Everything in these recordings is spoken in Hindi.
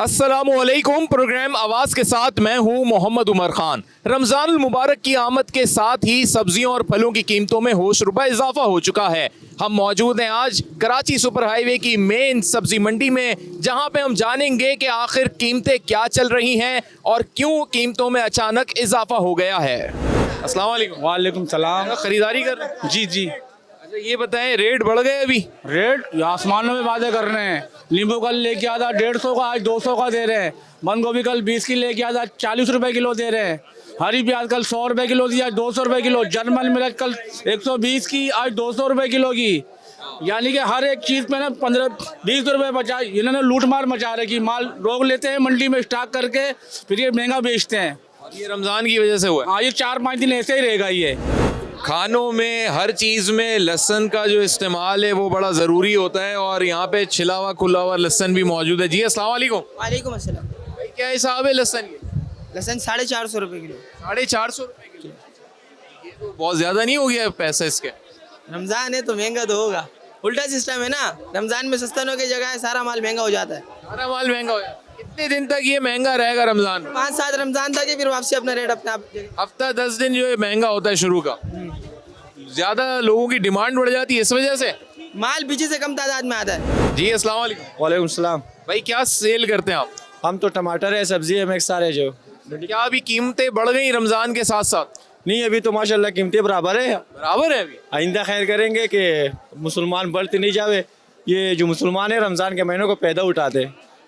अस्सलामुअलैकुम। प्रोग्राम आवाज़ के साथ मैं हूं मोहम्मद उमर खान। रमज़ानुल मुबारक की आमद के साथ ही सब्जियों और फलों की कीमतों में होश रुपए इजाफा हो चुका है। हम मौजूद हैं आज कराची सुपर हाईवे की मेन सब्जी मंडी में, जहां पे हम जानेंगे कि आखिर कीमतें क्या चल रही हैं और क्यों कीमतों में अचानक इजाफा हो गया है। अस्सलाम वालेकुम। वालेकुम सलाम। खरीदारी कर रहे हैं? जी जी। अच्छा ये बताएं, रेट बढ़ गए अभी? रेट आसमानों में वादे कर रहे हैं। नींबू कल लेके आता 150 का, आज 200 का दे रहे हैं। बंद गोभी कल 20 की लेके आता 40 रुपए किलो दे रहे हैं। हरी प्याज कल 100 रुपए किलो थी, आज 200 रुपए किलो। जर्मन मिर्च कल 120 की, आज 200 रुपए किलो की। यानी कि हर एक चीज़ पे ना 15-20 रुपए बचा। इन्होंने लूट मार मचा रही कि माल रोक लेते हैं मंडी में स्टॉक करके, फिर ये महंगा बेचते हैं। ये रमज़ान की वजह से हुआ है। हाँ, ये 4-5 दिन ऐसे ही रहेगा ये। खानों में हर चीज़ में लहसुन का जो इस्तेमाल है वो बड़ा ज़रूरी होता है, और यहाँ पे छिला हुआ खुला हुआ लहसुन भी मौजूद है। जी अस्सलाम वालेकुम। वालेकुम अस्सलाम। भाई क्या हिसाब है लहसुन के? लहसुन 450 रुपये किलो। 450 रुपये किलो? ये तो बहुत ज़्यादा नहीं हो गया पैसा इसके? रमज़ान है तो महंगा तो होगा। उल्टा सिस्टम है ना, रमज़ान में सस्ता होने की जगह सारा माल महंगा हो जाता है। सारा माल महंगा हो जाता है। कितने दिन तक ये महंगा रहेगा रमज़ान में? 5-7 रमज़ान तक है, फिर वापसी अपना रेट अपने आप। हफ्ता 10 दिन जो है महंगा होता है शुरू का। ज़्यादा लोगों की डिमांड बढ़ जाती है इस वजह से? माल पीछे से कम तादाद में आता है। जी अस्सलाम वालेकुम। वालेकुम सलाम। भाई क्या सेल करते हैं आप? हम तो टमाटर है, सब्जी है, मिक्स सारे जो। क्या अभी कीमतें बढ़ गई रमज़ान के साथ साथ? नहीं, अभी तो माशाल्लाह कीमतें बराबर है। बराबर है अभी? आइंदा खैर करेंगे कि मुसलमान बढ़ते नहीं जावे। ये जो मुसलमान है रमज़ान के महीनों को पैदा उठाते,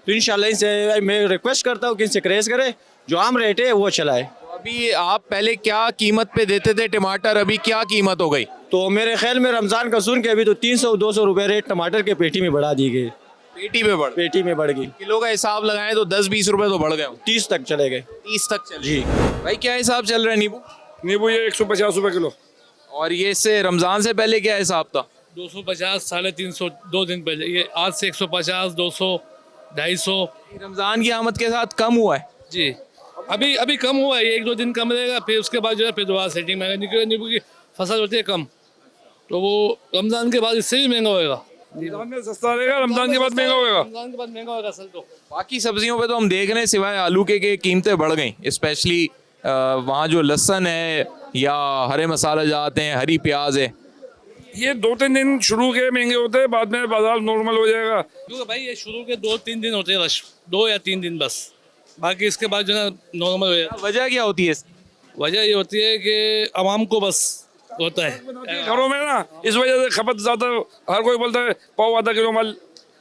तो इंशाल्लाह इनसे मैं रिक्वेस्ट करता हूँ कि इनसे क्रेज़ करे, जो आम रेट है वो चलाए। अभी आप पहले क्या कीमत पे देते थे टमाटर, अभी क्या कीमत हो गई? तो मेरे ख्याल में रमज़ान का सुन के अभी तो 300-200 रुपये रेट टमाटर के पेटी में बढ़ा दी गई। पेटी पे बढ़ पेटी में बढ़ गई। किलो का हिसाब लगाएं तो 10-20 रुपए तो बढ़ गए हों। 30 तक चले गए। 30 तक चल जी। भाई क्या हिसाब चल रहा है नींबू? नींबू ये 150 रुपए किलो। और ये इससे रमज़ान से पहले क्या हिसाब था? 250, 350 2 दिन पहले। ये आज से 150, 200, 250। रमज़ान की आमद के साथ कम हुआ है जी, अभी कम हुआ है। 1-2 दिन कम रहेगा, फिर उसके बाद जो है फिर दोबारा सेटिंग में आएगा। नींबू की फसल होती है कम, तो वो रमज़ान के बाद इससे भी महंगा होएगा। रमजान में सस्ता रहेगा, रमजान के बाद महंगा होगा। रमज़ान के बाद महंगा होगा असल तो। बाकी सब्जियों पे तो हम देख रहे हैं सिवाय आलू के कीमतें बढ़ गई। स्पेशली वहाँ जो लहसुन है या हरे मसाले जाते हैं, हरी प्याज है। ये 2-3 दिन शुरू के महंगे होते हैं, बाद में बाजार नॉर्मल हो जाएगा। क्योंकि भाई ये शुरू के 2-3 दिन होते हैं रश, 2 या 3 दिन बस। बाकी इसके बाद जो है नॉर्मल हो जाता है। वजह क्या होती है इसकी? वजह ये होती है कि आवाम को बस होता है घरों में ना, इस वजह से खपत ज्यादा। हर कोई बोलता है पाव आधा किलो माल,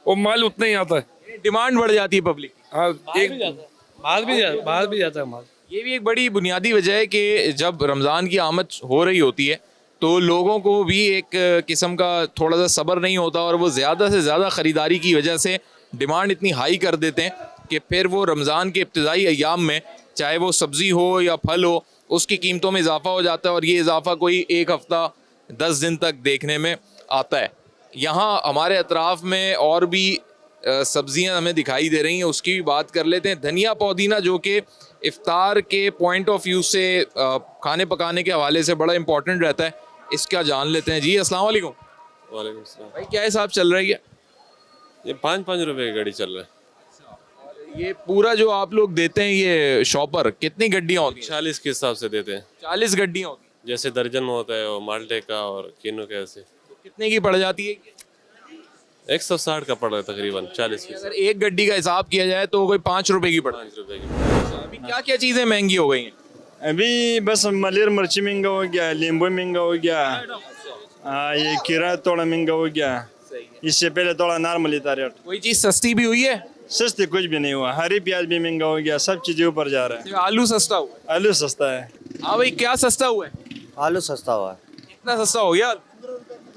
और माल उतना ही आता है। डिमांड बढ़ जाती है पब्लिक। हाँ, बाहर भी जाता है माल। ये भी एक बड़ी बुनियादी वजह है कि जब रमज़ान की आमद हो रही होती है तो लोगों को भी एक किस्म का थोड़ा सा सब्र नहीं होता, और वो ज़्यादा से ज़्यादा ख़रीदारी की वजह से डिमांड इतनी हाई कर देते हैं कि फिर वो रमज़ान के इब्तिदाई अय्याम में चाहे वो सब्ज़ी हो या फल हो, उसकी कीमतों में इजाफा हो जाता है। और ये इजाफा कोई 1 हफ़्ता 10 दिन तक देखने में आता है। यहाँ हमारे अतराफ़ में और भी सब्ज़ियाँ हमें दिखाई दे रही हैं, उसकी भी बात कर लेते हैं। धनिया पुदीना जो कि इफ्तार के पॉइंट ऑफ व्यू से खाने पकाने के हवाले से बड़ा इंपॉर्टेंट रहता है, इसका जान लेते हैं। जी अस्सलाम वालेकुम। वालेकुम सलाम। भाई क्या हिसाब चल रहा है ये 5-5 रुपए की गाड़ी चल रहा है। ये पूरा जो आप लोग देते हैं ये शॉपर, कितनी गड्डियाँ होती हैं? 40 के हिसाब से देते हैं, 40 गड्डियाँ होती हैं। जैसे दर्जन में होता है, और माल्टे का और किनो का ऐसे। तो कितने की पड़ जाती है? 160 का पड़ रहा है तकरीबन 40 की। अगर एक गड्डी का हिसाब किया जाए तो कोई 5 रुपए की पड़। 5 रुपए की। अभी क्या क्या चीज़ें महंगी हो गई हैं? अभी बस मलेर मिर्ची महंगा हो गया, नींबू महंगा हो गया। ये खीरा थोड़ा महंगा हो गया। इससे पहले थोड़ा नॉर्मल था रेट। कोई चीज़ सस्ती भी हुई है? सस्ती कुछ भी नहीं हुआ। हरी प्याज भी महंगा हो गया, सब चीजें ऊपर जा रहा है। सिर्फ आलू सस्ता हुआ है। आलू सस्ता है। हाँ भाई क्या सस्ता हुआ है? आलू सस्ता हुआ है, कितना सस्ता हो गया?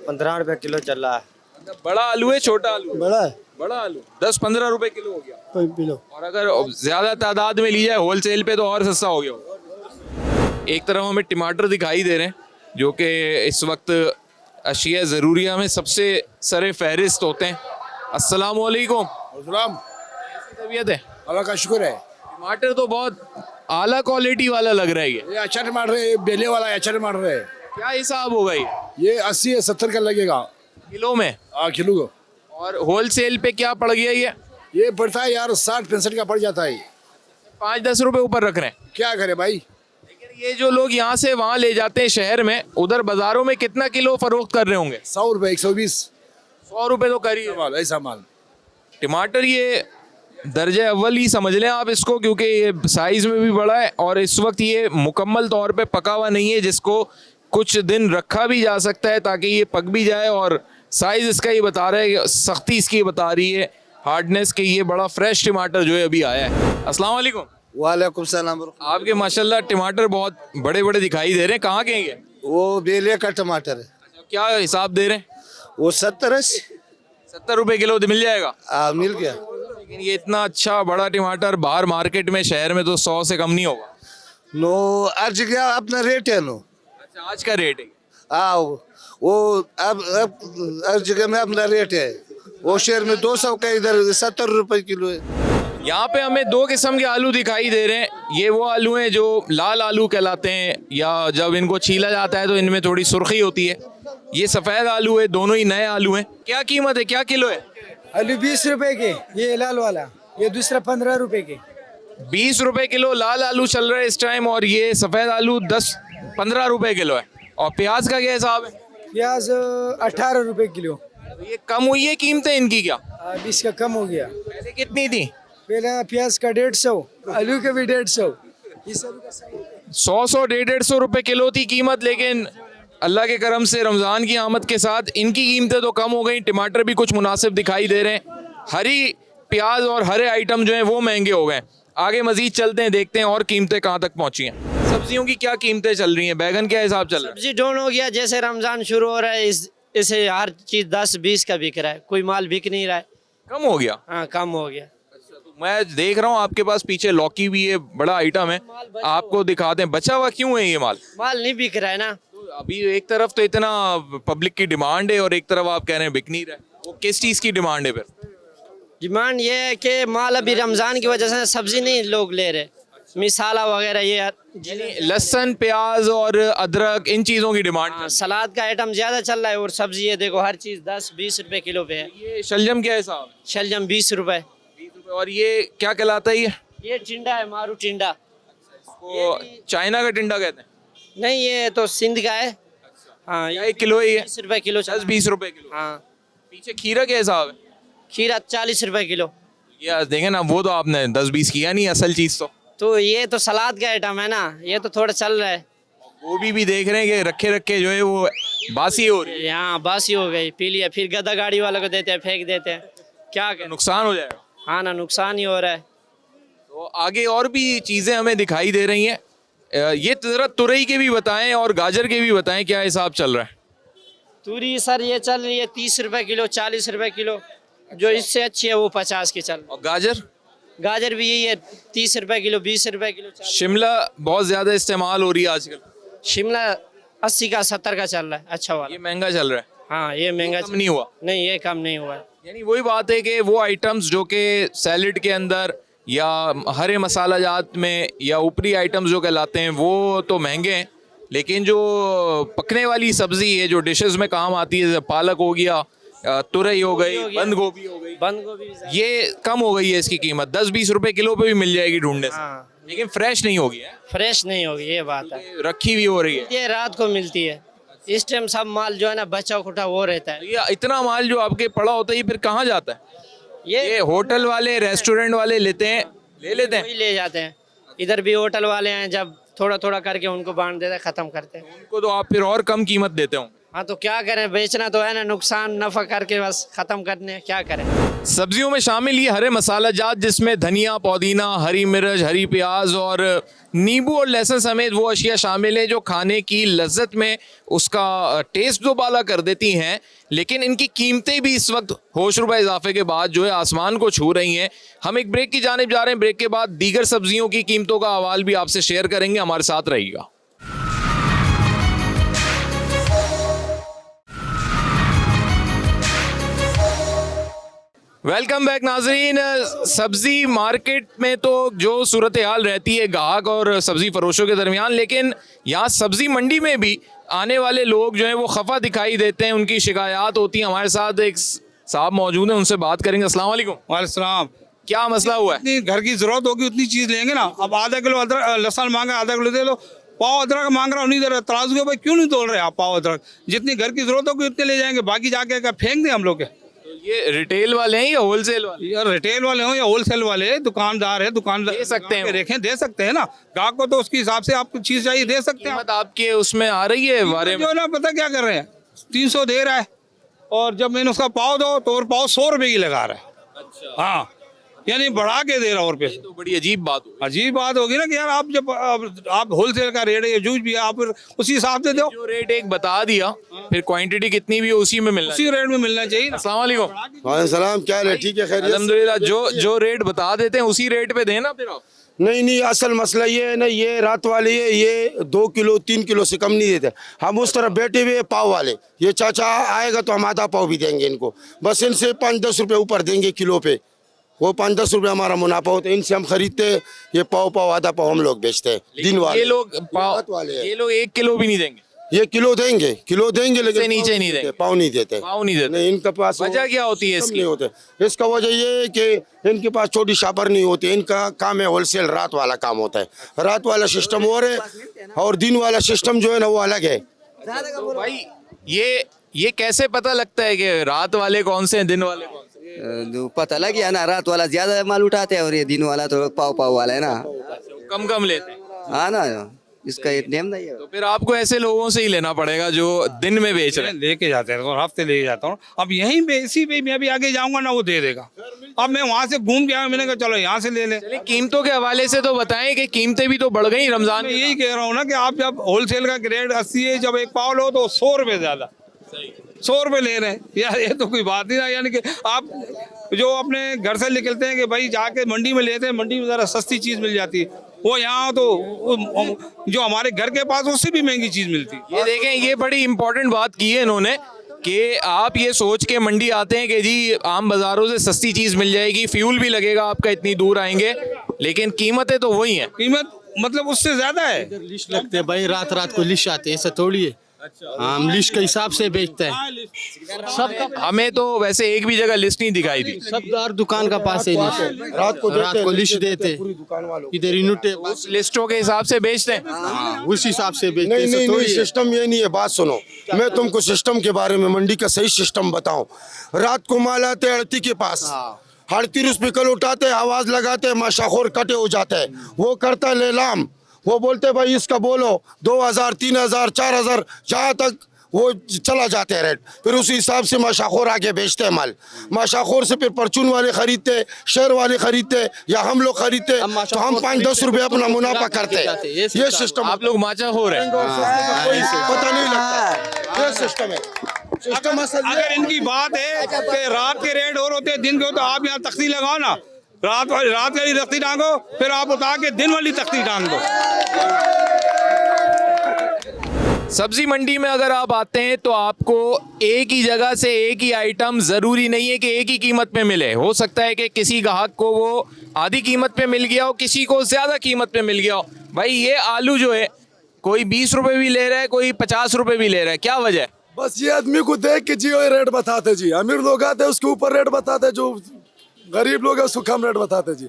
15 रुपए किलो चल रहा है। मतलब बड़ा आलू है छोटा आलू है? बड़ा है, बड़ा आलू 10-15 रुपए किलो हो गया। कोई किलो। और अगर ज्यादा तादाद में ली जाए होलसेल पे तो और सस्ता हो गया होगा। एक तरफ हमें टमाटर दिखाई दे रहे हैं जो कि इस वक्त अशिया ज़रूरिया में सबसे सरे फहरिस्त होते हैं। अस्सलाम वालेकुम। तबीयत है? अल्लाह का शुक्र है। टमाटर तो बहुत आला क्वालिटी वाला लग रहा है ये अच्छा टमाटर है, बेले वाला अच्छा टमाटर है। क्या हिसाब होगा ये 80 70 का लगेगा किलो में? किलो को। और होलसेल पे क्या पड़ गया ये? ये पड़ता है यार 60-65 का पड़ जाता है। 5-10 रुपए ऊपर रख रहे हैं। क्या करे भाई। लेकिन ये जो लोग यहाँ से वहाँ ले जाते हैं शहर में, उधर बाजारों में कितना किलो फरोख्त कर रहे होंगे? 100 रुपए 120 100 रुपए तो करिए। माल, ऐसा माल। टमाटर ये दर्जे अव्वल ही समझ लें आप इसको, क्योंकि ये साइज में भी बड़ा है और इस वक्त ये मुकम्मल तौर पे पका हुआ नहीं है, जिसको कुछ दिन रखा भी जा सकता है ताकि ये पक भी जाए। और साइज इसका ये बता रहा है, सख्ती इसकी बता रही है, हार्डनेस के। ये बड़ा फ्रेश टमाटर जो है अभी आया है। अस्सलाम वालेकुम। वालेकुम सलाम। आपके माशाल्लाह टमाटर बहुत बड़े बड़े दिखाई दे रहे हैं, कहाँ के हैं ये? वो बेले का टमाटर है। क्या हिसाब दे रहे हैं? वो 70-80 70 रुपए किलो मिल जाएगा? मिल गया। लेकिन ये इतना अच्छा बड़ा टमाटर बाहर मार्केट में शहर में तो 100 से कम नहीं होगा। नो आज क्या अपना रेट है नो। अच्छा, आज का रेट है? वो अब हर जगह में अपना रेट है। वो शहर में 200 का, इधर 70 रुपए किलो है। यहाँ पे हमें दो किस्म के आलू दिखाई दे रहे हैं। ये वो आलू हैं जो लाल आलू कहलाते हैं, या जब इनको छीला जाता है तो इनमें थोड़ी सुर्खी होती है। ये सफ़ेद आलू है, दोनों ही नए आलू हैं। क्या कीमत है, क्या किलो है? आलू 20 रुपए के, ये लाल वाला, ये दूसरा 15 रुपए के। 20 रुपए किलो लाल आलू चल रहा है इस टाइम, और ये सफ़ेद आलू 10-15 रुपए किलो है। और प्याज का क्या हिसाब है? प्याज 18 रुपए किलो। ये कम हुई है कीमतें इनकी क्या? 20 का कम हो गया। पहले कितनी थी? पहले प्याज का 150, आलू का भी 150। 100-150 रुपए किलो थी कीमत, लेकिन अल्लाह के करम से रमज़ान की आमद के साथ इनकी कीमतें तो कम हो गई। टमाटर भी कुछ मुनासिब दिखाई दे रहे हैं। हरी प्याज और हरे आइटम जो हैं वो महंगे हो गए। आगे मजीद चलते हैं, देखते हैं और कीमतें कहाँ तक पहुँची हैं। सब्जियों की क्या कीमतें चल रही हैं? बैगन क्या हिसाब चल रहा है? सब्जी डाउन हो गया, जैसे रमजान शुरू हो रहा है इसे हर चीज 10-20 का बिक रहा है, कोई माल बिक नहीं रहा है। कम हो गया? हाँ, कम हो गया। मैं देख रहा हूँ आपके पास पीछे लौकी भी है, बड़ा आइटम है, आपको दिखाते हैं। बचा हुआ क्यों है ये माल? माल नहीं बिक रहा है ना। तो अभी एक तरफ तो इतना पब्लिक की डिमांड है और एक तरफ आप कह रहे हैं बिक नहीं रहा है। वो किस चीज़ की डिमांड है फिर? डिमांड ये है कि माल अभी रमजान की वजह से सब्जी नहीं लोग ले रहे, मिसाला वगैरह ये लहसुन प्याज और अदरक, इन चीज़ों की डिमांड। हाँ, सलाद का आइटम ज्यादा चल रहा है। और सब्जी ये देखो, हर चीज 10-20 रुपए किलो पे है। ये शलजम क्या हिसाब? शलजम 20 रुपए। 20 रुपए। और ये क्या कहलाता है? ये टिंडा है, मारू टिंडा। वो चाइना का टिंडा कहते हैं? नहीं, ये तो सिंध का है। हाँ, ये 1 किलो ही है? 20 रुपए किलो। 10-20 रुपए किलो। हाँ। पीछे खीरा क्या हिसाब है? खीरा 40 रुपए किलो। ये देखें ना, वो तो आपने 10-20 किया नहीं, असल चीज़ तो ये तो सलाद का आइटम है ना, ये तो थोड़ा चल रहा है। गोभी भी देख रहे हैं कि रखे रखे जो है वो बासी हो रही है। यहाँ बासी हो गई, पी लिया, फिर गदा गाड़ी वालों को देते हैं, फेंक देते हैं। क्या करें, नुकसान हो जाएगा। हाँ ना, नुकसान ही हो रहा है। तो आगे और भी चीज़ें हमें दिखाई दे रही हैं। ये ज़रा तुरई के भी बताएं और गाजर के भी बताएं, क्या हिसाब चल रहा है? तूरी सर ये चल रही है 30 रुपए किलो, 40 रुपए किलो। जो इससे अच्छी है वो 50 की चल रही है। और गाजर? गाजर भी यही है, 30 रुपए किलो, 20 रुपए किलो। शिमला बहुत ज़्यादा इस्तेमाल हो रही है आजकल। शिमला 80 का 70 का चल रहा है, अच्छा वाला। ये महंगा चल रहा है? हाँ, ये महंगा कम नहीं हुआ? नहीं, ये कम नहीं हुआ है। यानी वही बात है कि वो आइटम्स जो कि सैलड के अंदर या हरे मसाला जात में या ऊपरी आइटम्स जो कहलाते हैं वो तो महंगे हैं, लेकिन जो पकने वाली सब्जी है जो डिशेस में काम आती है, पालक हो गया, तुरई हो गई, बंद गोभी हो गई, बंद गोभी ये कम हो गई है। इसकी कीमत 10-20 रुपए किलो पे भी मिल जाएगी ढूंढने से। हाँ, लेकिन फ्रेश नहीं होगी है? फ्रेश नहीं होगी, ये बात है। रखी भी हो रही है। ये रात को मिलती है। इस टाइम सब माल जो है ना बचा खुटा वो रहता है। ये इतना माल जो आपके पड़ा होता है ये फिर कहाँ जाता है? ये होटल वाले, रेस्टोरेंट वाले लेते हैं, ले लेते हैं? वही ले जाते हैं। इधर भी होटल वाले हैं, जब थोड़ा थोड़ा करके उनको बांट देते हैं, खत्म करते हैं। उनको तो आप फिर और कम कीमत देते हो? हाँ, तो क्या करें, बेचना तो है ना, नुकसान नफा करके बस खत्म करने, क्या करें। सब्जियों में शामिल ये हरे मसाला जात, जिसमें धनिया, पुदीना, हरी मिर्च, हरी प्याज और नींबू और लहसुन समेत वो अशिया शामिल है जो खाने की लज्जत में उसका टेस्ट तो बाला कर देती हैं, लेकिन इनकी कीमतें भी इस वक्त होश रुपए इजाफे के बाद जो है आसमान को छू रही हैं। हम एक ब्रेक की जानिब जा रहे हैं। ब्रेक के बाद दीगर सब्जियों की कीमतों का अहवाल भी आपसे शेयर करेंगे, हमारे साथ रहिएगा। वेलकम बैक नाजरीन। सब्जी मार्केट में तो जो सूरत हाल रहती है गाहक और सब्जी फरोशों के दरमियान, लेकिन यहाँ सब्जी मंडी में भी आने वाले लोग जो हैं वो खफा दिखाई देते हैं, उनकी शिकायत होती है। हमारे साथ एक साहब मौजूद हैं, उनसे बात करेंगे। अस्सलाम वालेकुम। वालेकुम। क्या मसला हुआ है? जितनी घर की जरूरत होगी उतनी चीज लेंगे ना। अब आधा किलो अदरक लहसुन मांगा, आधा किलो दे लो। पाव अदरक मांग रहा हूँ, नहीं दे रहा। तराजू के भाई क्यों नहीं तोल रहे आप पाव अदरक? जितनी घर की जरूरत होगी उतने ले जाएंगे, बाकी जाके क्या फेंक दें हम लोग के? तो ये रिटेल वाले हैं या होलसेल वाले? यार रिटेल वाले हो या होलसेल वाले, दुकानदार है, दुकानदार दे सकते हैं वो। देखें, दे सकते हैं ना। ग्राहक को तो उसके हिसाब से आपको चीज चाहिए, दे सकते हैं। कीमत आपके उसमें आ रही है बारे में? जो ना पता क्या कर रहे हैं, 300 दे रहा है, और जब मैंने उसका पाव दो तो और पाव 100 रुपए की लगा रहा है। अच्छा, हाँ, यानी बढ़ा के दे रहा है और पैसे। तो बड़ी अजीब बात हो। अजीब बात होगी ना कि यार आप जब आप होलसेल का रेट है, जूस भी है, आप फिर उसी हिसाब से दो। जो रेट एक बता दिया, फिर क्वांटिटी कितनी भी है उसी में मिलना उसी रेट में मिलना चाहिए। अस्सलाम वालेकुम। वालेकुम, क्या है? ठीक है, खैरियत? अल्हम्दुलिल्लाह। जो रेट बता देते हैं उसी रेट पे देना फिर आप। नहीं नहीं, असल मसला ये है ना, ये रात वाले ये 2 किलो 3 किलो से कम नहीं देते। हम उस तरफ बैठे हुए पाव वाले, ये चाचा आएगा तो हम आधा पाव भी देंगे इनको, बस इनसे 5-10 रुपये ऊपर देंगे किलो पे। वो 5-10 रुपये हमारा मुनाफा होता है, इनसे हम खरीदते हैं। ये पाव आधा पाव हम लोग बेचते हैं दिन वाले। ये लोग रात वाले हैं। ये लोग 1 किलो भी नहीं देंगे? ये किलो देंगे लेकिन इससे नीचे नहीं देंगे। पाव नहीं देते। पाव नहीं देते? नहीं, इनके पास वजह क्या होती है सिस्टम इसकी? नहीं होते। इसका वजह ये है कि इनके पास छोटी शापर नहीं होती। इनका काम है होलसेल, रात वाला काम होता है। रात वाला सिस्टम और है, और दिन वाला सिस्टम जो है ना वो अलग है। तो भाई ये कैसे पता लगता है कि रात वाले कौन से हैं, दिन वाले कौन से हैं? जो पता लग गया ना, रात वाला ज्यादा माल उठाते हैं और ये दिन वाला तो पाव वाला है ना। कम कम लेते हैं? हाँ ना, इसका एक नेम नहीं है। तो फिर आपको ऐसे लोगों से ही लेना पड़ेगा जो दिन में बेच रहे हैं। लेके जाते हैं और हफ्ते लेके जाता हूँ। अब यहीं पे इसी पे मैं अभी आगे जाऊंगा ना, वो दे देगा। अब मैं वहां से घूम के आया, मैंने कहा चलो यहाँ से ले ले। चलिए, कीमतों के हवाले से तो बताएं कि कीमतें भी तो बढ़ गई रमजान मैं में। यही कह रहा हूँ ना कि आप जब होलसेल का ग्रेड 80 है, जब एक पाव लो तो 100 रुपये ज्यादा, 100 रुपये ले रहे हैं यार। ये तो कोई बात नहीं ना। यानी कि आप जो अपने घर से निकलते हैं कि भाई जाके मंडी में लेते हैं, मंडी में ज़रा सस्ती चीज़ मिल जाती है, वो यहाँ तो जो हमारे घर के पास उससे भी महंगी चीज़ मिलती है। ये देखें, ये बड़ी इंपॉर्टेंट बात की है इन्होंने कि आप ये सोच के मंडी आते हैं कि जी आम बाजारों से सस्ती चीज़ मिल जाएगी, फ्यूल भी लगेगा आपका, इतनी दूर आएंगे, लेकिन कीमतें तो वही हैं। कीमत मतलब उससे ज़्यादा है। लिस्ट लगते हैं भाई, रात को लिस्ट आते हैं, ऐसा थोड़ी है। हम लिस्ट के हिसाब से बेचते हैं। सब हमें तो वैसे एक भी जगह लिस्ट नहीं दिखाई दी। सब हर दुकान का पास है लिस्ट। रात को लिस्ट देते पूरी दुकान वालों। इधर यूनिट उस लिस्टों के हिसाब से बेचते हैं। उस हिसाब से बेचते नहीं हैं, नहीं ऐसा नहीं, थोड़ी है। सिस्टम ये नहीं है। बात सुनो, मैं तुमको सिस्टम के बारे में, मंडी का सही सिस्टम बताऊं। रात को माल आते हैं अड़ती के पास, 38 रुपये किलो उठाते हैं, आवाज लगाते हैं, माशाखोर कटे हो जाते हैं। वो करता है लेलाम, वो बोलते हैं भाई इसका बोलो 2000 3000 4000, जहाँ तक वो चला जाते हैं रेट। फिर उसी हिसाब से माशाखोर आगे बेचते हैं माल। माशाखोर से फिर परचून वाले खरीदते, शहर वाले खरीदते, या हम लोग खरीदते, तो हम 5-10 रुपये अपना मुनाफा करते हैं। ये सिस्टम आप लोग माचा हो रहे हैं। कोई पता नहीं लगता। ये सिस्टम है। सिस्टम अगर इनकी बात है कि रात के रेट और होते हैं दिन के हो, तो आप यहाँ तख्ती लगाओ ना, रात वाली तख्ती टांगो, फिर आप उठा के दिन वाली तख्ती टांग दो। सब्जी मंडी में अगर आप आते हैं तो आपको एक ही जगह से एक ही आइटम ज़रूरी नहीं है कि एक ही कीमत पे मिले। हो सकता है कि किसी ग्राहक को वो आधी कीमत पे मिल गया हो, किसी को ज़्यादा कीमत पे मिल गया हो। भाई ये आलू जो है कोई 20 रुपये भी ले रहा है, कोई 50 रुपये भी ले रहा है, क्या वजह है? बस ये आदमी को देख के जी वही रेट बताते जी। अमीर लोग आते हैं उसके ऊपर रेट बताते, जो गरीब लोग है उसको कम रेट बताते जी।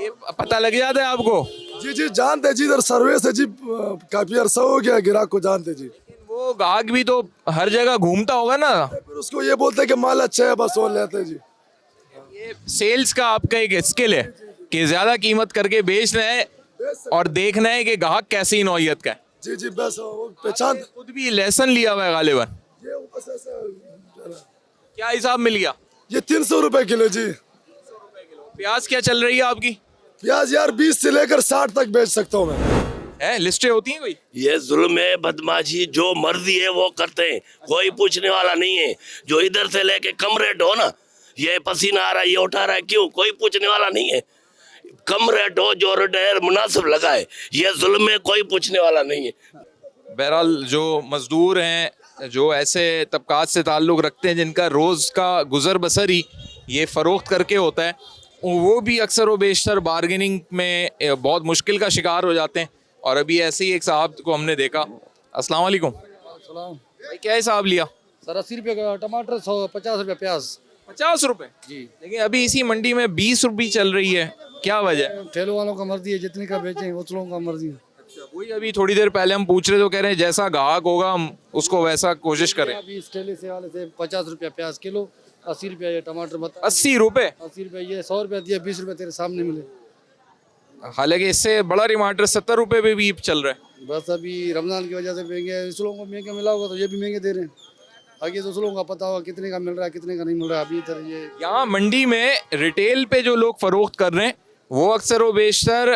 ये पता लग जाता है आपको? जी जी जानते जी, इधर सर्वे से जी काफी अरसा हो गया ग्राहक को जानते जी। वो ग्राहक भी तो हर जगह घूमता होगा ना। फिर उसको ये बोलते हैं कि माल अच्छा है, बस वो लेते जी। ये सेल्स का आपका एक स्किल है कि ज़्यादा कीमत करके बेचना है और देखना है कि ग्राहक कैसी नौइयत का है। जी जी, बस वो पहचान। खुद भी लेसन लिया हुआ है गालिबन। ये बस ऐसा क्या हिसाब मिल गया? ये 300 रुपए किलो जी। प्याज क्या चल रही है आपकी? प्याज यार 20 से लेकर 60 तक बेच सकता हूँ मैं। है लिस्टें होती हैं कोई? ये जुल्म है, बदमाशी, जो मर्जी है वो करते हैं, कोई पूछने वाला नहीं है। जो इधर से लेके कम रेट हो ना, ये पसीना आ रहा है, ये उठा रहा है, क्यों? कोई पूछने वाला नहीं है। कम रेट हो, जो रेट है मुनासिब लगाए, ये जुल्म है, कोई पूछने वाला नहीं है। बहरहाल जो मजदूर हैं, जो ऐसे तबकात से ताल्लुक़ रखते हैं जिनका रोज़ का गुज़र बसर ही ये फ़रोख्त करके होता है, वो भी अक्सर व बेशतर बार्गेनिंग में बहुत मुश्किल का शिकार हो जाते हैं। और अभी ऐसे ही एक साहब को हमने देखा। अस्सलाम वालेकुम भाई, क्या हिसाब लिया? सर 80 रुपये का टमाटर, 150 रुपये प्याज। 50 रुपए जी। लेकिन अभी इसी मंडी में 20 रुपए चल रही है, क्या वजह है? ठेलों वालों का मर्जी है, जितने का बेचें उतनों का मर्जी है। अच्छा, वही अभी थोड़ी देर पहले हम पूछ रहे तो कह रहे हैं जैसा ग्राहक होगा हम उसको वैसा कोशिश करें। अभी इस ठेले से वाले से 50 रुपया प्याज किलो, 80 रुपया ये टमाटर, बता 80 रुपए? 80 रुपया ये, 100 रुपया दिया, 20 रुपया तेरे सामने मिले। हालांकि इससे बड़ा टमाटर 70 रुपए पे भी चल रहा है। बस अभी रमजान की वजह से महंगे, उस लोगों को महंगा मिला होगा तो ये भी महंगे दे रहे हैं। आगे तो उस लोगों का पता होगा कितने का मिल रहा है कितने का नहीं मिल रहा है। अभी इधर ये यहाँ मंडी में रिटेल पे जो लोग फरोख्त कर रहे हैं वो अक्सर व बेशतर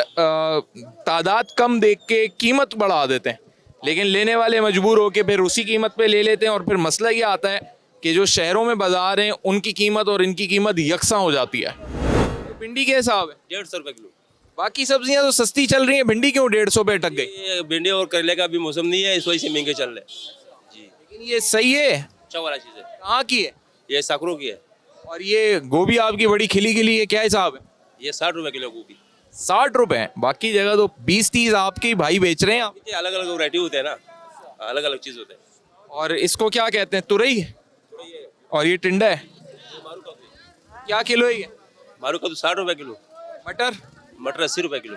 तादाद कम देख के कीमत बढ़ा देते हैं, लेकिन लेने वाले मजबूर होकर फिर उसी कीमत पे ले लेते हैं। और फिर मसला ये आता है कि जो शहरों में बाजार हैं उनकी कीमत और इनकी कीमत यकसा हो जाती है। भिंडी के हिसाब है 150 रुपए किलो। बाकी सब्जियां तो सस्ती चल रही हैं, भिंडी क्यों 150 पे अटक गई? ये भिंडी और करेले का भी मौसम नहीं है, इस वजह से महंगे चल रहे हैं। लेकिन ये सही है, अच्छा वाला चीज़ है। कहाँ की है? ये साकरों की है। और ये गोभी आपकी बड़ी खिली खिली है, क्या हिसाब है? ये 60 रुपए किलो गोभी। 60 रुपए है, बाकी जगह तो 20-30 आपके ही भाई बेच रहे हैं आप। ये अलग अलग वैरायटी होते हैं ना, अलग अलग चीज़ होते हैं। और इसको क्या कहते हैं? तुरई? और ये टिंडा है, क्या किलो है ये? मारू का तो 60 रुपए किलो। मटर? मटर 80 रुपए किलो।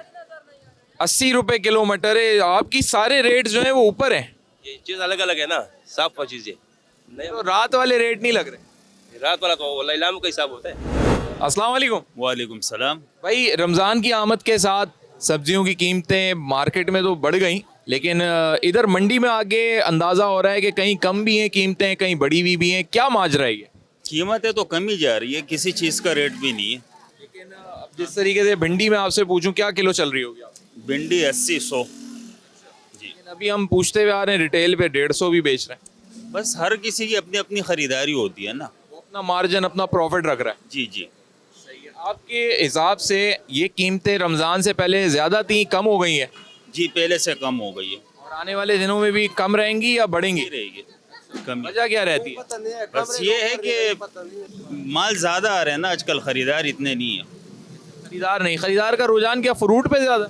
80 रुपए किलो मटर है। आपकी सारे रेट जो है वो ऊपर है। ये चीज़ अलग अलग है ना, साफ चीज़ है। तो रात वाले रेट नहीं लग रहे? रात वाला तो लैलाम का हिसाब होता है। अस्सलाम वालेकुम। वालेकुम सलाम। भाई रमज़ान की आमद के साथ सब्जियों की कीमतें मार्केट में तो बढ़ गई, लेकिन इधर मंडी में आके अंदाज़ा हो रहा है कि कहीं कम भी हैं कीमतें, कहीं बढ़ी हुई भी हैं। क्या माजरा है ये? कीमतें तो कम ही जा रही है, किसी चीज़ का रेट भी नहीं है। लेकिन अब जिस तरीके से भिंडी में आपसे पूछूं क्या किलो चल रही होगी? भिंडी 80-100। लेकिन अभी हम पूछते हुए आ रहे हैं रिटेल पे 150 भी बेच रहे हैं। बस हर किसी की अपनी अपनी खरीदारी होती है ना, वो अपना मार्जिन अपना प्रॉफिट रख रहा है। जी जी। आपके हिसाब से ये कीमतें रमज़ान से पहले ज़्यादा थी, कम हो गई हैं? जी पहले से कम हो गई है। और आने वाले दिनों में भी कम रहेंगी या बढ़ेंगी? रहेगी कम। वजह क्या रहती है? बस ये है कि माल ज़्यादा आ रहे हैं ना आजकल, खरीदार इतने नहीं है। खरीदार नहीं, खरीदार का रुझान क्या फ्रूट पे ज़्यादा?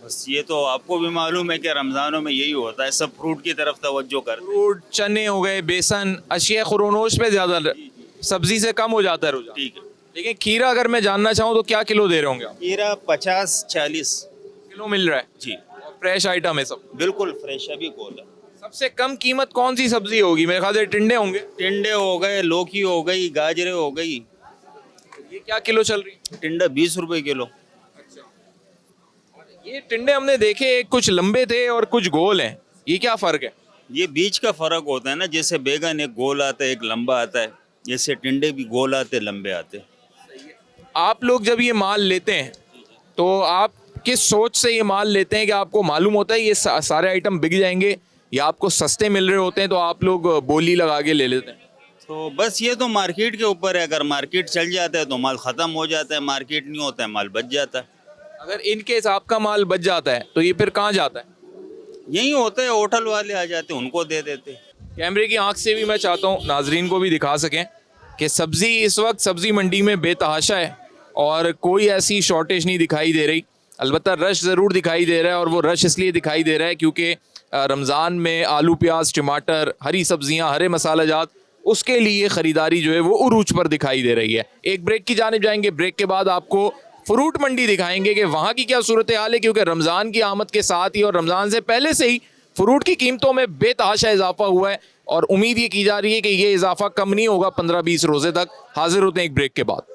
बस ये तो आपको भी मालूम है कि रमज़ानों में यही होता है, सब फ्रूट की तरफ तवज्जो करते हैं। फ्रूट, चने हो गए, बेसन, अशिया खुरोनोश पे ज़्यादा, सब्जी से कम हो जाता है रुझान। ठीक है। लेकिन खीरा अगर मैं जानना चाहूँ तो क्या किलो दे रहे होंगे आप? खीरा 50-40 किलो मिल रहा है जी। फ्रेश आइटम है सब? बिल्कुल फ्रेश, अभी गोल है। सबसे कम कीमत कौन सी सब्जी होगी? मेरे ख्याल से टिंडे होंगे। टिंडे हो गए, लौकी हो गई, गाजरे हो गई। ये क्या किलो चल रही है? टिंडा 20 रुपए किलो। ये टिंडे हमने देखे, कुछ लंबे थे और कुछ गोल हैं, ये क्या फर्क है? ये बीज का फर्क होता है ना, जैसे बैगन एक गोल आता है एक लंबा आता है, जैसे टिंडे भी गोल आते लंबे आते। आप लोग जब ये माल लेते हैं तो आप किस सोच से ये माल लेते हैं कि आपको मालूम होता है ये सारे आइटम बिक जाएंगे, या आपको सस्ते मिल रहे होते हैं तो आप लोग बोली लगा के ले लेते हैं? तो बस ये तो मार्केट के ऊपर है, अगर मार्केट चल जाता है तो माल ख़त्म हो जाता है, मार्केट नहीं होता है माल बच जाता है। अगर इन केस आपका माल बच जाता है तो ये फिर कहाँ जाता है? यही होता है, होटल वाले आ जाते हैं उनको दे देते। कैमरे की आंख से भी मैं चाहता हूँ नाजरीन को भी दिखा सकें कि सब्ज़ी इस वक्त सब्ज़ी मंडी में बेतहाशा है और कोई ऐसी शॉर्टेज नहीं दिखाई दे रही। अलबत्ता रश ज़रूर दिखाई दे रहा है, और वो रश इसलिए दिखाई दे रहा है क्योंकि रमज़ान में आलू, प्याज, टमाटर, हरी सब्जियां, हरे मसाला जात, उसके लिए ख़रीदारी जो है वो उरूज पर दिखाई दे रही है। एक ब्रेक की जानिब जाएंगे, ब्रेक के बाद आपको फ्रूट मंडी दिखाएंगे कि वहाँ की क्या सूरत हाल है, क्योंकि रमज़ान की आमद के साथ ही और रमज़ान से पहले से ही फ्रूट की कीमतों में बेतहाशा इजाफा हुआ है, और उम्मीद ये की जा रही है कि ये इजाफा कम नहीं होगा 15-20 रोज़े तक। हाजिर होते हैं एक ब्रेक के बाद।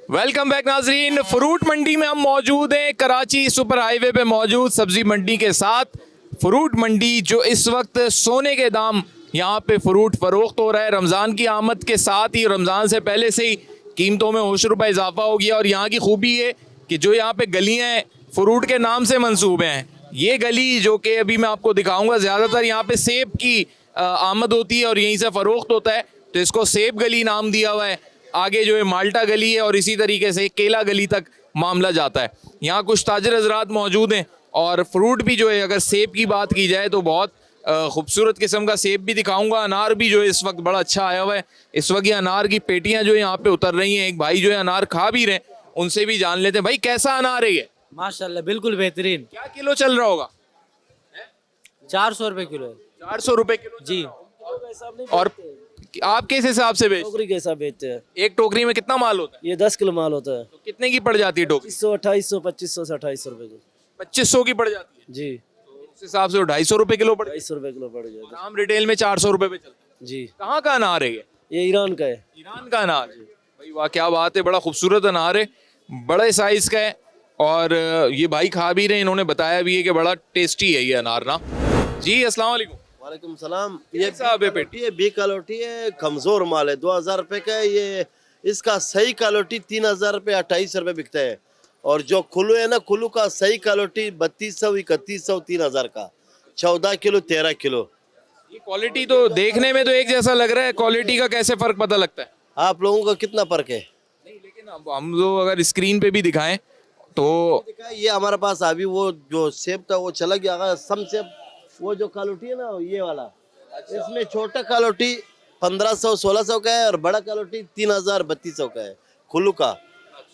वेलकम बैक नाजरीन, फ्रूट मंडी में हम मौजूद हैं, कराची सुपर हाईवे पे मौजूद सब्जी मंडी के साथ। फ्रूट मंडी जो इस वक्त सोने के दाम यहाँ पे फ्रूट फरोख्त हो रहा है। रमज़ान की आमद के साथ ही, रमज़ान से पहले से ही कीमतों में होश रुपये इजाफा हो गया। और यहाँ की खूबी है कि जो यहाँ पे गलियाँ हैं फ्रूट के नाम से मंसूब हैं। ये गली जो कि अभी मैं आपको दिखाऊँगा, ज़्यादातर यहाँ पे सेब की आमद होती है और यहीं से फ़रोख्त होता है, तो इसको सेब गली नाम दिया हुआ है। आगे जो है माल्टा गली है और इसी तरीके से केला गली तक मामला जाता है। यहाँ कुछ ताजर हजरात मौजूद हैं, और फ्रूट भी जो है, अगर सेब की बात की जाए तो बहुत खूबसूरत किस्म का सेब भी दिखाऊंगा। अनार भी जो है इस वक्त बड़ा अच्छा आया हुआ है। इस वक्त ये अनार की पेटियां जो है यहाँ पे उतर रही हैं। एक भाई जो है अनार खा भी रहे हैं, उनसे भी जान लेते हैं। भाई कैसा अनार है ये? माशाल्लाह बिल्कुल बेहतरीन। क्या किलो चल रहा होगा? 400 रुपए किलो है 400 रुपए किलो जी। और आप किस हिसाब से बेचते टोकरी कैसा बेचते हैं? हैं? एक टोकरी में कितना माल होता है? ये 10 किलो माल होता है। तो कितने की पड़ जाती है टोकरी? 2500 2500 से 2800 रुपए की 2500 की पड़ जाती है। जी। उस हिसाब से 250 रुपए किलो पड़ 250 रुपए किलो पड़ जाएगा आम रिटेल में 400 रुपए पे चलता है। जी। कहाँ का अनार है ये? ये ईरान का है। ईरान का अनार है। भाई वाह क्या बात है, बड़ा खूबसूरत अनार है, बड़े साइज का है और ये भाई खा भी रहे हैं, इन्होंने बताया भी है कि बड़ा टेस्टी है ये अनार ना। जी अस्सलाम वालेकुम। वालेकुम सलाम। ये साहब है पेटी ये बी क्वालिटी है, कमजोर माल है, 2000 रुपए का है ये। इसका सही क्वालिटी 3000 रुपए 2800 रुपए बिकता है। और जो कुल्लू है ना, कुल्लू का सही क्वालिटी 3200 3100 3000 का, 14 किलो 13 किलो। ये क्वालिटी तो देखने में तो एक जैसा लग रहा है, क्वालिटी का कैसे फर्क पता लगता है? आप लोगों का कितना फर्क है? नहीं लेकिन अब हम लोग अगर स्क्रीन पे भी दिखाएं तो ये हमारे पास अभी वो जो सेब था वो चला गया, सम सेब वो जो क्वालिटी है ना ये वाला, इसमें छोटा क्वालिटी 1500 1600 का है और बड़ा क्वालिटी 3000 3200 का है कुल्लू का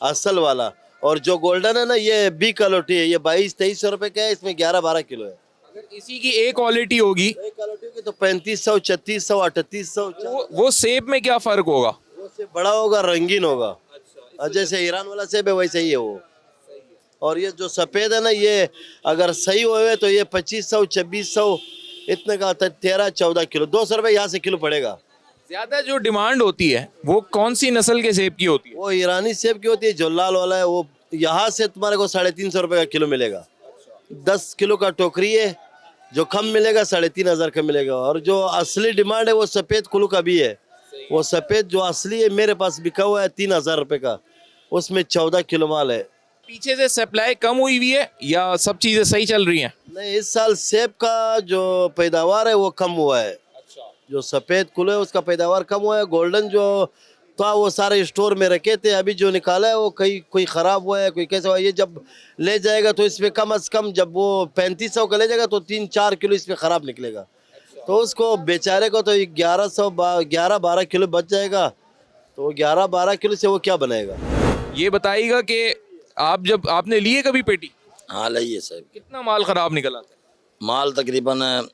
असल वाला। और जो गोल्डन है ना ये बी क्वालिटी है, ये 22-2300 रुपए का है, इसमें 11-12 किलो है। अगर इसी की एक क्वालिटी होगी तो 3500 3600 3800। वो सेब में क्या फर्क होगा? वो सेब बड़ा होगा, रंगीन होगा, और जैसे ईरान वाला सेब है वैसे ही है वो। और ये जो सफेद है ना ये अगर सही हुए तो ये 2500 2600 इतने का 13-14 किलो, 200 रुपए यहाँ से किलो पड़ेगा। ज्यादा जो डिमांड होती है वो कौन सी नस्ल के सेब की होती है? वो ईरानी सेब की होती है, जो लाल वाला है वो यहाँ से तुम्हारे को 350 रुपए का किलो मिलेगा। 10 किलो का टोकरी है, जो कम मिलेगा 3500 का मिलेगा। और जो असली डिमांड है वो सफेद कुल्लू का भी है, वो सफेद जो असली है मेरे पास बिका हुआ है 3000 रुपए का, उसमें 14 किलो माल है। पीछे से सप्लाई कम हुई हुई है या सब चीजें सही चल रही हैं? नहीं, इस साल सेब का जो पैदावार है वो कम हुआ है। जो सफेद कुल्लू है उसका पैदावार कम हुआ है। गोल्डन जो था वो सारे स्टोर में रखे थे, अभी जो निकाला है वो कोई खराब हुआ है, कोई कैसा हुआ है। ये जब ले जाएगा तो इसमें कम से कम जब वो 3500 का ले जाएगा तो 3-4 किलो इसमें खराब निकलेगा, तो उसको बेचारे को तो 11-12 किलो बच जाएगा। तो 11-12 किलो से वो क्या बनाएगा? ये बताइएगा कि आप जब आपने लिए कभी पेटी? हाँ लाइए साहब। कितना माल खराब निकल आता है? माल तकरीबन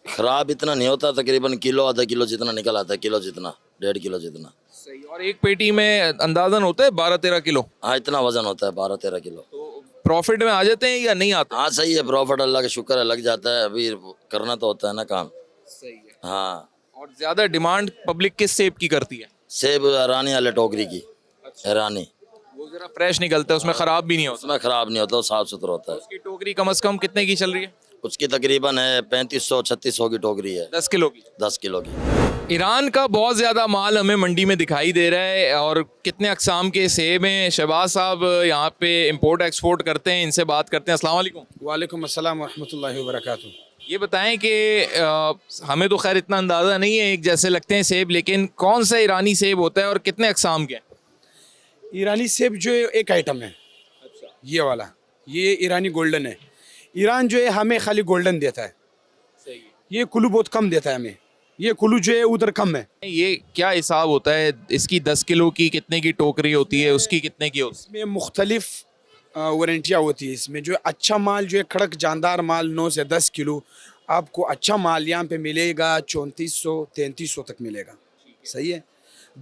खराब इतना नहीं होता, तकरीबन किलो आधा किलो जितना निकल आता है, किलो जितना 1.5 किलो जितना। सही। और एक पेटी में अंदाजन होता है 12-13 किलो? हाँ इतना वजन होता है, 12-13 किलो। तो प्रॉफिट में आ जाते हैं या नहीं आते? हाँ सही है, प्रॉफिट अल्लाह का शुक्र है लग जाता है, अभी करना तो होता है ना काम। सही है। हाँ। और ज्यादा डिमांड पब्लिक किस सेब की करती है? सेब ईरानी वाले टोकरी की। ईरानी वो जरा फ्रेश निकलता है, उसमें खराब भी नहीं होता? उसमें खराब नहीं होता, वो साफ सुथरा होता है। उसकी टोकरी कम से कम कितने की चल रही है? उसकी तकरीबन है 3500-3600 की टोकरी है, 10 किलो की। 10 किलो की। ईरान का बहुत ज़्यादा माल हमें मंडी में दिखाई दे रहा है और कितने अकसाम के सेब हैं। शहबाज साहब यहाँ पे इंपोर्ट एक्सपोर्ट करते हैं, इनसे बात करते हैं। अस्सलाम वालेकुम। वालेकुम अस्सलाम रहमतुल्लाहि व बरकातहू। ये बताएं कि हमें तो खैर इतना अंदाज़ा नहीं है, एक जैसे लगते हैं सेब, लेकिन कौन सा ईरानी सेब होता है और कितने अकसाम के? ईरानी सेब जो है एक आइटम है। अच्छा। ये वाला ये ईरानी गोल्डन है। ईरान जो है हमें खाली गोल्डन देता है। सही है। ये कुल्लू बहुत कम देता है हमें, ये कुल्लू जो है उधर कम है। ये क्या हिसाब होता है इसकी? 10 किलो की कितने की टोकरी होती है, उसकी कितने की होती है? इसमें मुख्तलिफ वारंटियाँ होती है। इसमें जो अच्छा माल जो है कड़क जानदार माल 9 से 10 किलो आपको अच्छा माल यहाँ पे मिलेगा 3400-3300 तक मिलेगा। सही है।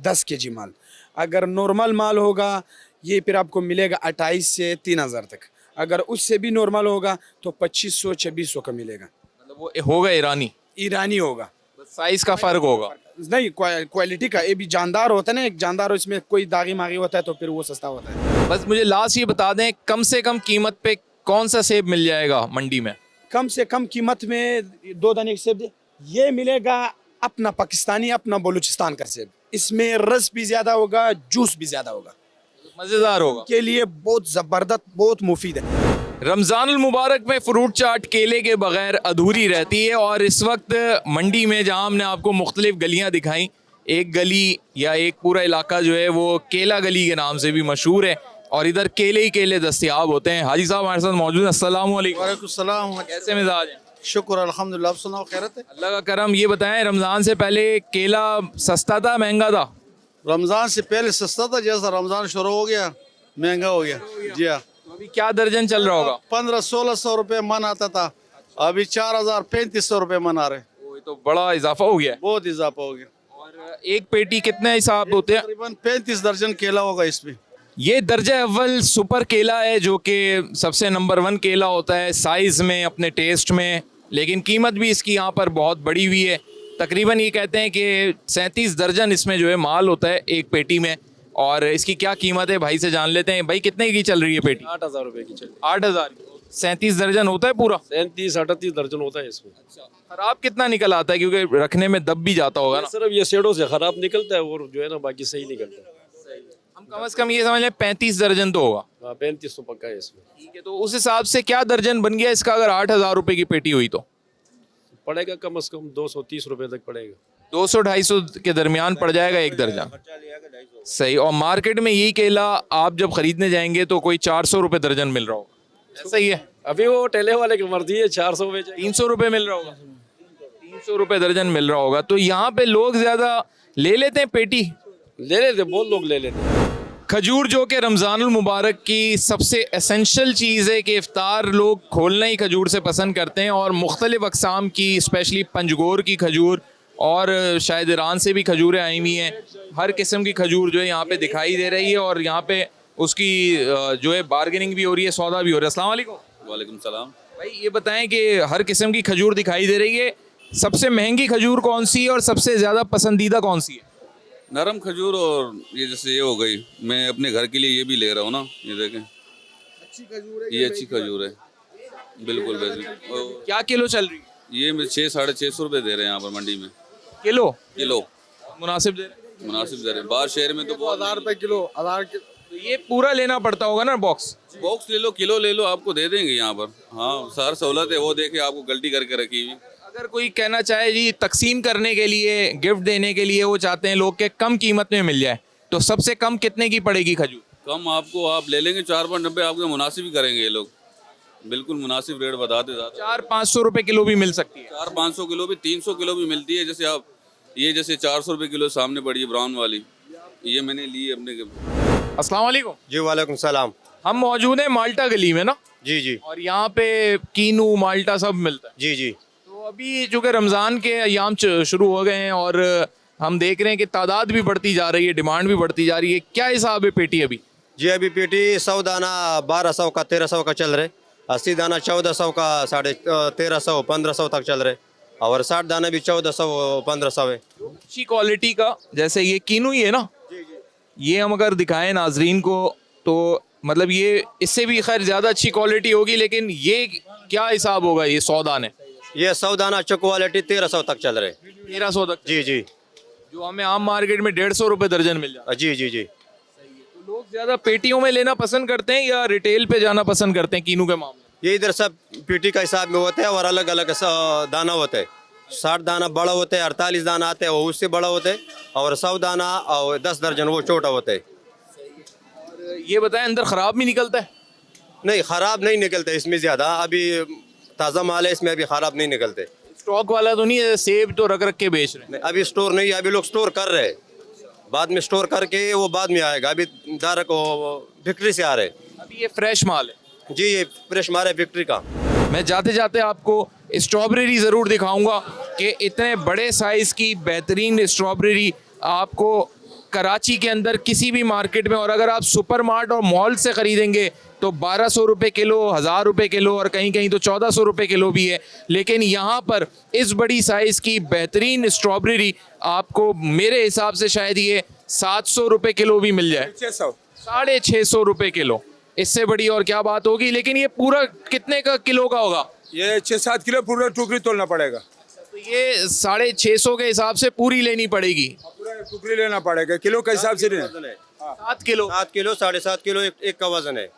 10 kg माल। अगर नॉर्मल माल होगा ये फिर आपको मिलेगा 28 से 3000 तक। अगर उससे भी नॉर्मल होगा तो 2500-2600 का मिलेगा। मतलब वो होगा ईरानी? ईरानी होगा, बस साइज का फर्क होगा। नहीं क्वालिटी का। ये भी जानदार होता है ना, एक जानदार इसमें कोई दागी मागी होता है तो फिर वो सस्ता होता है। बस मुझे लास्ट ये बता दें, कम से कम कीमत पे कौन सा सेब मिल जाएगा मंडी में? कम से कम कीमत में 2 दाने सेब ये मिलेगा अपना पाकिस्तानी, अपना बलूचिस्तान का सेब। इसमें रस भी ज्यादा होगा, जूस भी ज्यादा होगा, मजेदार होगा, के लिए बहुत जबरदस्त, बहुत मुफीद है। रमज़ानुल मुबारक में फ्रूट चाट केले के बगैर अधूरी रहती है और इस वक्त मंडी में जहां हमने आपको मुख्तलिफ गलियां दिखाई, एक गली या एक पूरा इलाका जो है वो केला गली के नाम से भी मशहूर है और इधर केले ही केले दस्तयाब होते हैं। हाजी साहब हमारे साथ मौजूद हैं। अस्सलाम वालेकुम। वालेकुम सलाम। कैसे मिजाज हैं? शुक्र अल्हम्दुलिल्लाह। आप सुनाओ खैरत है? अल्लाह का करम। ये बताएं, रमज़ान से पहले केला सस्ता था महंगा था? रमज़ान से पहले सस्ता था, जैसा रमज़ान शुरू हो गया महंगा हो गया। जी हाँ। अभी क्या दर्जन चल रहा होगा? 1500-1600 रुपये मन आता था, अभी 4,3500 रुपये मना रहे। ये तो बड़ा इजाफा हो गया है। बहुत इजाफा हो गया। और एक पेटी कितने हिसाब होते हैं? तकरीबन 35 दर्जन केला होगा इसमें। ये दर्जा अव्वल सुपर केला है, जो कि सबसे नंबर 1 केला होता है साइज़ में, अपने टेस्ट में, लेकिन कीमत भी इसकी यहाँ पर बहुत बड़ी हुई है। तकरीबन ये कहते हैं कि 37 दर्जन इसमें जो है माल होता है एक पेटी में। और इसकी क्या कीमत है भाई से जान लेते हैं। भाई कितने की चल रही है पेटी? 8,000 रुपए की चल। 8,000। 37 दर्जन होता है पूरा? 37-38 दर्जन होता है इसमें। खराब कितना निकल आता है, क्योंकि रखने में दब भी जाता होगा ना? सिर्फ ये शेडों से खराब निकलता है और जो है ना बाकी सही निकलता है। हम कम से कम ये समझ लें 35 दर्जन तो होगा। हाँ 35 तो पक्का है इसमें। ठीक है, तो उस हिसाब से क्या दर्जन बन गया इसका अगर 8,000 रुपए की पेटी हुई तो? पड़ेगा कम से कम 230 रुपए तक पड़ेगा। 200-250 के दरमियान पड़ जाएगा एक दर्जन। सही। और मार्केट में यही केला आप जब खरीदने जाएंगे तो कोई 400 रुपए दर्जन मिल रहा होगा, सही है? अभी वो ठेले वाले की मर्जी है, 400 में 300 रुपए मिल रहा होगा, 300 रुपए दर्जन मिल रहा होगा। तो यहाँ पे लोग ज्यादा ले लेते हैं पेटी? ले लेते, बहुत लोग ले लेते। खजूर जो कि रमज़ानुल मुबारक की सबसे एसेंशियल चीज़ है कि इफ्तार लोग खोलना ही खजूर से पसंद करते हैं। और मुख्तलिफ़ अक़साम की, स्पेशली पंजगोर की खजूर और शायद ईरान से भी खजूरें आई हुई हैं। हर किस्म की खजूर जो है यहाँ पे दिखाई दे रही है और यहाँ पे उसकी जो है बार्गेनिंग भी हो रही है, सौदा भी हो रहा है। अस्सलाम वालेकुम। वालेकुम सलाम। भाई ये बताएं कि हर किस्म की खजूर दिखाई दे रही है, सबसे महंगी खजूर कौन सी है और सबसे ज़्यादा पसंदीदा कौन सी है? नरम खजूर, और ये जैसे ये हो गई, मैं अपने घर के लिए ये भी ले रहा हूँ ना, ये देखें अच्छी खजूर है, ये अच्छी खजूर है बिल्कुल। वैसे क्या किलो चल रही है? ये 600-650 रुपए दे रहे हैं यहाँ पर मंडी में। किलो? किलो मुनासिब दे रहे हैं? मुनासिब दे रहे हैं। बाहर शहर में तो 1000 रुपये किलो। 1000 तो ये पूरा लेना पड़ता होगा ना बॉक्स? बॉक्स ले लो, किलो ले लो, आपको दे देंगे यहाँ पर। हाँ सार सहूलत है, वो देखे आपको गलती करके रखी हुई। अगर कोई कहना चाहे जी तकसीम करने के लिए, गिफ्ट देने के लिए, वो चाहते हैं लोग के कम कीमत में मिल जाए, तो सबसे कम कितने की पड़ेगी खजूर? कम आपको आप ले लेंगे 4-5 आपके मुनासिब ही करेंगे ये लोग, बिल्कुल मुनासिब रेट बताते ज़्यादा। 400-500 रुपए किलो भी मिल सकती है? 400-500 किलो भी, 300 किलो भी मिलती है। जैसे आप ये जैसे 400 रुपए किलो सामने पड़ी है ब्राउन वाली, ये मैंने ली अपने। अस्सलाम वालेकुम। जी वालेकुम सलाम। हम मौजूद हैं माल्टा गली में ना? जी जी और यहाँ पे कीनू, माल्टा सब मिलता है। जी जी। तो अभी चूँकि रमज़ान के अयाम शुरू हो गए हैं और हम देख रहे हैं कि तादाद भी बढ़ती जा रही है, डिमांड भी बढ़ती जा रही है। क्या हिसाब है पेटी अभी? जी अभी पेटी 100 दाना 1200 का 1300 का चल रहे, 80 दाना 1400 का 1350 1500 तक चल रहे, और 60 दाना भी 1400-1500 है। अच्छी क्वालिटी का, जैसे ये कीनू ही है ना? ये हम अगर दिखाएं नाजरीन को तो मतलब ये इससे भी खैर ज़्यादा अच्छी क्वालिटी होगी, लेकिन ये क्या हिसाब होगा ये 100 दाने? ये 100 दाना अच्छी क्वालिटी 1300 तक चल रहे। 1300 तक? जी जी। जो हमें आम मार्केट में 150 रुपए दर्जन मिल जाता है। जी जी जी। तो लोग ज़्यादा पेटियों में लेना पसंद करते हैं या रिटेल पे जाना पसंद करते हैं कीनू के मामले? ये इधर सब पेटी का हिसाब में होता है और अलग अलग दाना होता है। 60 दाना बड़ा होता है, 48 दाना आते हैं वो उससे बड़ा होता है, और 100 दाना और 10 दर्जन वो छोटा होता है। और ये बताएं अंदर ख़राब भी निकलता है? नहीं ख़राब नहीं निकलता इसमें ज़्यादा, अभी ताज़ा माल है इसमें, अभी ख़राब नहीं निकलते। स्टॉक वाला तो नहीं है? सेब तो रख के बेच रहे हैं? अभी स्टोर नहीं है, अभी लोग स्टोर कर रहे हैं, बाद में स्टोर करके वो बाद में आएगा। अभी डायरेक्ट फैक्ट्री से आ रहे हैं। अभी ये फ्रेश माल है? जी ये फ्रेश माल है फैक्ट्री का। मैं जाते जाते आपको स्ट्रॉबेरी ज़रूर दिखाऊंगा कि इतने बड़े साइज़ की बेहतरीन स्ट्रॉबेरी आपको कराची के अंदर किसी भी मार्केट में, और अगर आप सुपरमार्ट और मॉल से ख़रीदेंगे तो 1200 रुपये किलो, 1000 रुपये किलो, और कहीं कहीं तो 1400 रुपये किलो भी है। लेकिन यहाँ पर इस बड़ी साइज़ की बेहतरीन स्ट्रॉबेरी आपको मेरे हिसाब से शायद ये 700 रुपये किलो भी मिल जाए। 650 रुपये किलो, इससे बड़ी और क्या बात होगी। लेकिन ये पूरा कितने का किलो का होगा? ये 6-7 किलो पूरा टुकड़ी तोलना पड़ेगा। तो ये 650 के हिसाब से पूरी लेनी पड़ेगी? पूरा टुकड़ी लेना पड़ेगा, किलो के हिसाब से नहीं। 7 किलो? 7 किलो 7.5 किलो एक का वजन है।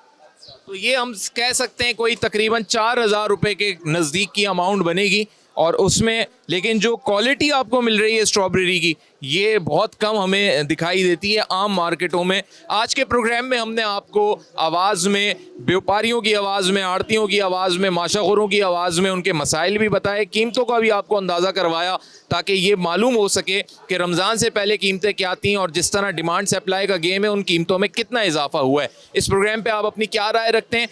तो ये हम कह सकते हैं कोई तकरीबन 4000 रुपये के नज़दीक की अमाउंट बनेगी। और उसमें लेकिन जो क्वालिटी आपको मिल रही है स्ट्रॉबेरी की, ये बहुत कम हमें दिखाई देती है आम मार्केटों में। आज के प्रोग्राम में हमने आपको आवाज़ में, व्यापारियों की आवाज़ में, आड़तियों की आवाज़ में, माशाखोरों की आवाज़ में उनके मसाइल भी बताए, कीमतों का भी आपको अंदाज़ा करवाया ताकि ये मालूम हो सके कि रमज़ान से पहले कीमतें क्या थीं और जिस तरह डिमांड सप्लाई का गेम है उन कीमतों में कितना इजाफा हुआ है। इस प्रोग्राम पे आप अपनी क्या राय रखते हैं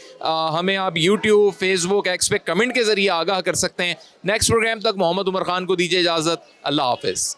हमें आप यूट्यूब, फेसबुक, एक्स पे कमेंट के ज़रिए आगाह कर सकते हैं। नेक्स्ट प्रोग्राम तक मोहम्मद उमर खान को दीजिए इजाज़त। अल्लाह हाफ़िज़।